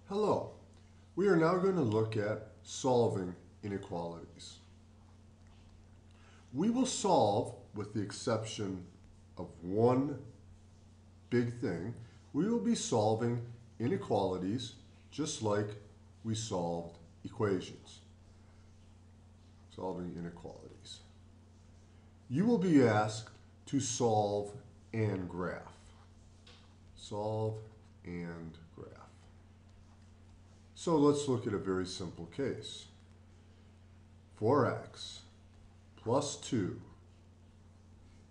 Hello. We are now going to look at solving inequalities. We will solve, with the exception of one big thing, we will be solving inequalities just like we solved equations. Solving inequalities. You will be asked to solve and graph. Solve and graph. So let's look at a very simple case. 4x plus 2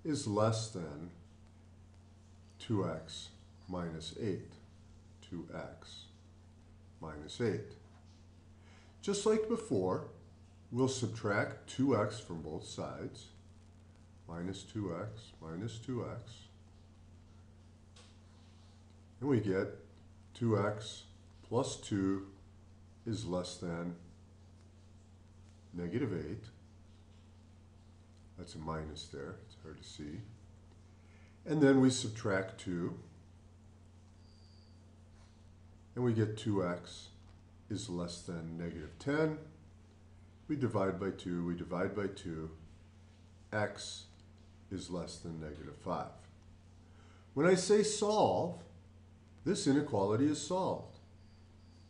is less than 2x minus 8. 2x minus 8. Just like before, we'll subtract 2x from both sides. Minus 2x minus 2x. And we get 2x plus 2 is less than negative 8. That's a minus there. It's hard to see. And then we subtract 2. And we get 2x is less than negative 10. We divide by 2. We divide by 2. X is less than negative 5. When I say solve, this inequality is solved.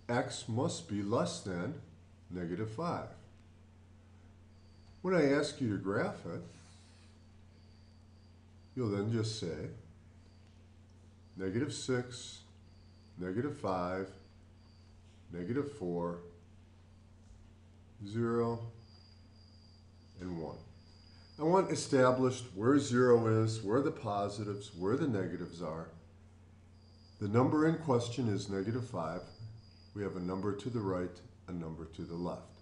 X must be less than negative 5. When I ask you to graph it, you'll then just say negative 6, negative 5, negative 4, 0, and 1. I want established where 0 is, where the positives, where the negatives are. The number in question is negative 5. We have a number to the right, a number to the left.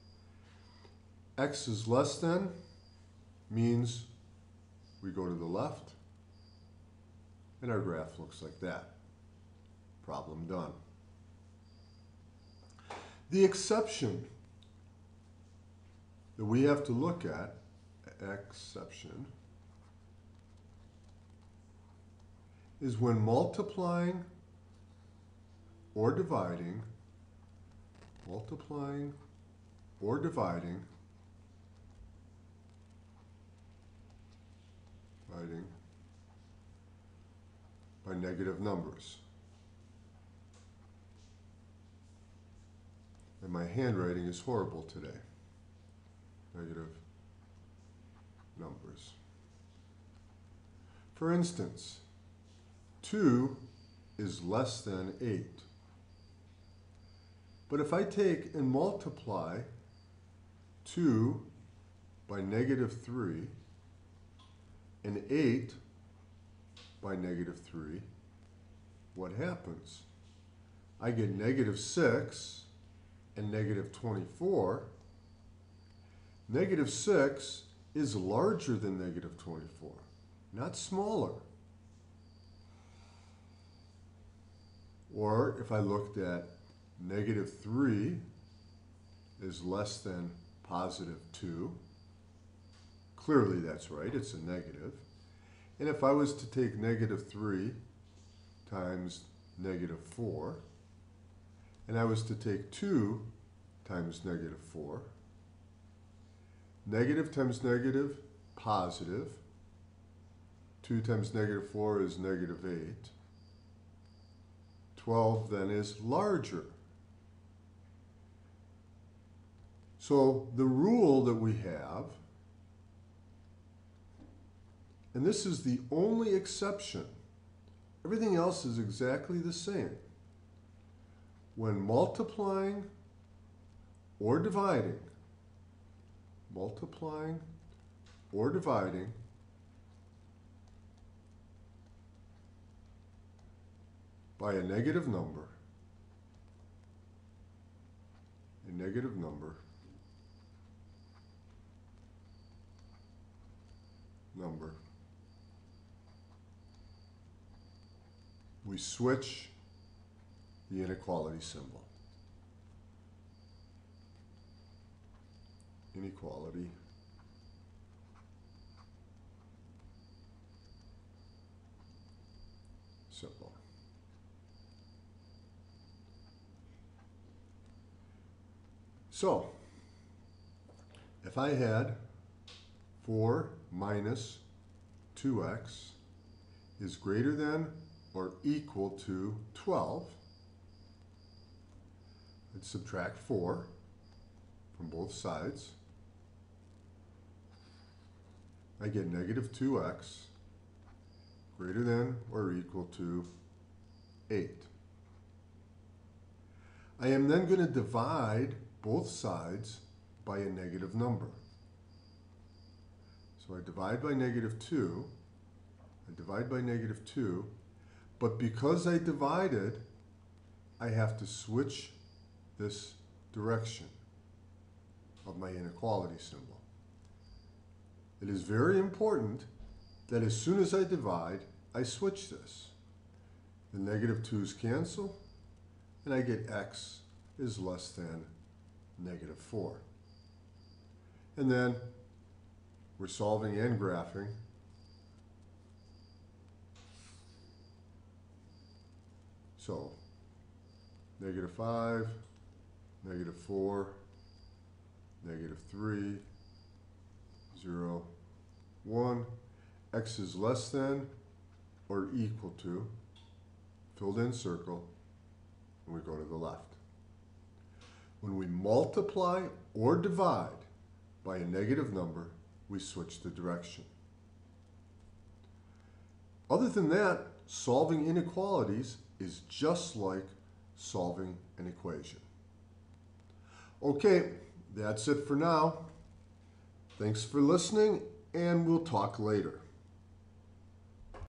X is less than means we go to the left, and our graph looks like that. Problem done. The exception that we have to look at, exception, is when multiplying or dividing by negative numbers. And my handwriting is horrible today. Negative numbers. For instance, 2 is less than 8. But if I take and multiply 2 by negative 3 and 8 by negative 3, what happens? I get negative 6 and negative 24. Negative 6 is larger than negative 24, not smaller. Or if I looked at negative 3 is less than positive 2. Clearly that's right, it's a negative. And if I was to take negative 3 times negative 4, and I was to take 2 times negative 4, negative times negative, positive. 2 times negative 4 is negative 8. 12 then is larger. So the rule that we have, and this is the only exception, everything else is exactly the same. When multiplying or dividing by a negative number, we switch the inequality symbol. Inequality symbol. So, if I had 4 minus 2x is greater than or equal to 12, I'd subtract 4 from both sides. I get negative 2x greater than or equal to 8. I am then going to divide both sides by a negative number. So I divide by negative 2, I divide by negative 2, but because I divided, I have to switch this direction of my inequality symbol. It is very important that as soon as I divide, I switch this. The negative 2's cancel, and I get x is less than negative 4. And then we're solving and graphing. So, negative 5, negative 4, negative 3, 0, 1. X is less than or equal to, filled in circle, and we go to the left. When we multiply or divide by a negative number, we switch the direction. Other than that, solving inequalities is just like solving an equation. Okay, that's it for now. Thanks for listening, and we'll talk later.